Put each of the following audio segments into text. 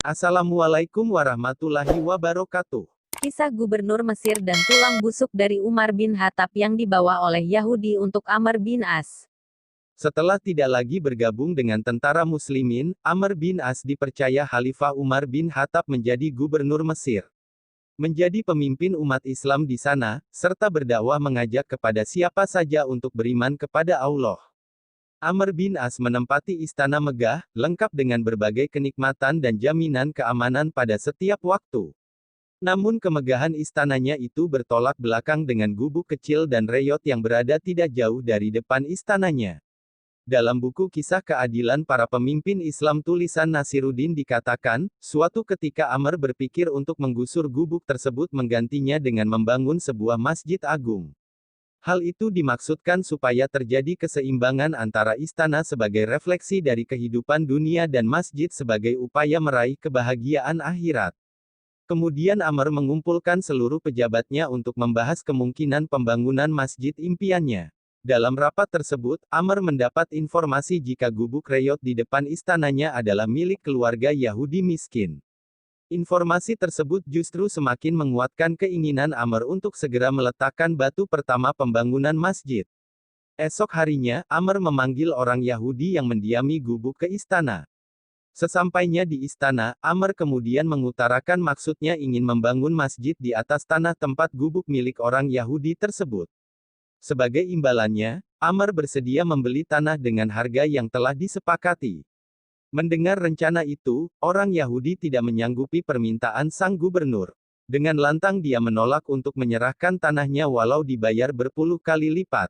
Assalamualaikum warahmatullahi wabarakatuh. Kisah Gubernur Mesir dan tulang busuk dari Umar bin Khattab yang dibawa oleh Yahudi untuk Amr bin As. Setelah tidak lagi bergabung dengan tentara muslimin, Amr bin As dipercaya Khalifah Umar bin Khattab menjadi gubernur Mesir. Menjadi pemimpin umat Islam di sana, serta berdakwah mengajak kepada siapa saja untuk beriman kepada Allah. Amr bin As menempati istana megah, lengkap dengan berbagai kenikmatan dan jaminan keamanan pada setiap waktu. Namun kemegahan istananya itu bertolak belakang dengan gubuk kecil dan reyot yang berada tidak jauh dari depan istananya. Dalam buku Kisah Keadilan Para Pemimpin Islam tulisan Nasiruddin dikatakan, suatu ketika Amr berpikir untuk menggusur gubuk tersebut menggantinya dengan membangun sebuah masjid agung. Hal itu dimaksudkan supaya terjadi keseimbangan antara istana sebagai refleksi dari kehidupan dunia dan masjid sebagai upaya meraih kebahagiaan akhirat. Kemudian Amr mengumpulkan seluruh pejabatnya untuk membahas kemungkinan pembangunan masjid impiannya. Dalam rapat tersebut, Amr mendapat informasi jika gubuk reyot di depan istananya adalah milik keluarga Yahudi miskin. Informasi tersebut justru semakin menguatkan keinginan Amr untuk segera meletakkan batu pertama pembangunan masjid. Esok harinya, Amr memanggil orang Yahudi yang mendiami gubuk ke istana. Sesampainya di istana, Amr kemudian mengutarakan maksudnya ingin membangun masjid di atas tanah tempat gubuk milik orang Yahudi tersebut. Sebagai imbalannya, Amr bersedia membeli tanah dengan harga yang telah disepakati. Mendengar rencana itu, orang Yahudi tidak menyanggupi permintaan sang gubernur. Dengan lantang dia menolak untuk menyerahkan tanahnya walau dibayar berpuluh kali lipat.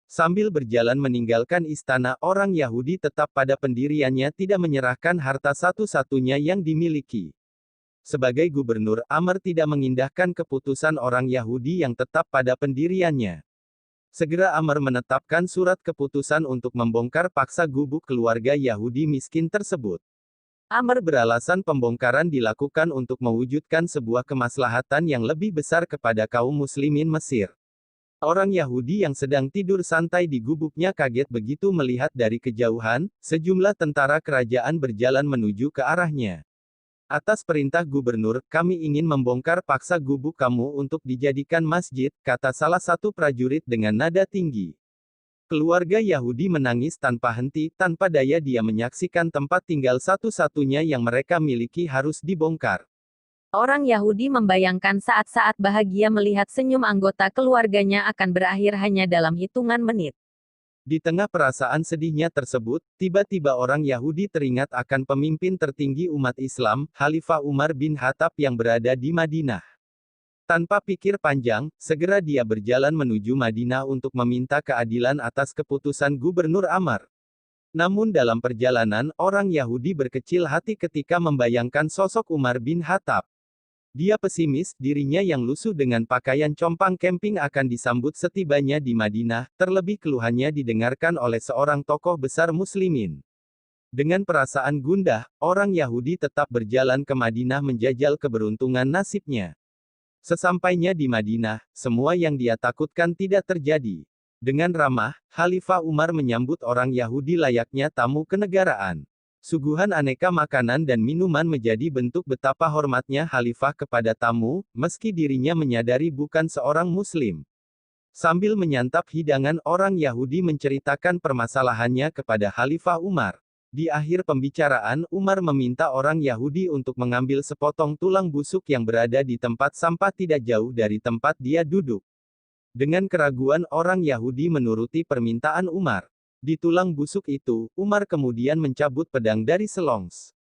Sambil berjalan meninggalkan istana, orang Yahudi tetap pada pendiriannya tidak menyerahkan harta satu-satunya yang dimiliki. Sebagai gubernur, Amr tidak mengindahkan keputusan orang Yahudi yang tetap pada pendiriannya. Segera Amr menetapkan surat keputusan untuk membongkar paksa gubuk keluarga Yahudi miskin tersebut. Amr beralasan pembongkaran dilakukan untuk mewujudkan sebuah kemaslahatan yang lebih besar kepada kaum muslimin Mesir. Orang Yahudi yang sedang tidur santai di gubuknya kaget begitu melihat dari kejauhan, sejumlah tentara kerajaan berjalan menuju ke arahnya. Atas perintah gubernur, kami ingin membongkar paksa gubuk kamu untuk dijadikan masjid, kata salah satu prajurit dengan nada tinggi. Keluarga Yahudi menangis tanpa henti, tanpa daya dia menyaksikan tempat tinggal satu-satunya yang mereka miliki harus dibongkar. Orang Yahudi membayangkan saat-saat bahagia melihat senyum anggota keluarganya akan berakhir hanya dalam hitungan menit. Di tengah perasaan sedihnya tersebut, tiba-tiba orang Yahudi teringat akan pemimpin tertinggi umat Islam, Khalifah Umar bin Khattab yang berada di Madinah. Tanpa pikir panjang, segera dia berjalan menuju Madinah untuk meminta keadilan atas keputusan Gubernur Amr. Namun dalam perjalanan, orang Yahudi berkecil hati ketika membayangkan sosok Umar bin Khattab. Dia pesimis, dirinya yang lusuh dengan pakaian compang camping akan disambut setibanya di Madinah, terlebih keluhannya didengarkan oleh seorang tokoh besar muslimin. Dengan perasaan gundah, orang Yahudi tetap berjalan ke Madinah menjajal keberuntungan nasibnya. Sesampainya di Madinah, semua yang dia takutkan tidak terjadi. Dengan ramah, Khalifah Umar menyambut orang Yahudi layaknya tamu kenegaraan. Suguhan aneka makanan dan minuman menjadi bentuk betapa hormatnya Khalifah kepada tamu, meski dirinya menyadari bukan seorang Muslim. Sambil menyantap hidangan, orang Yahudi menceritakan permasalahannya kepada Khalifah Umar. Di akhir pembicaraan, Umar meminta orang Yahudi untuk mengambil sepotong tulang busuk yang berada di tempat sampah tidak jauh dari tempat dia duduk. Dengan keraguan orang Yahudi menuruti permintaan Umar. Di tulang busuk itu, Umar kemudian mencabut pedang dari selongs.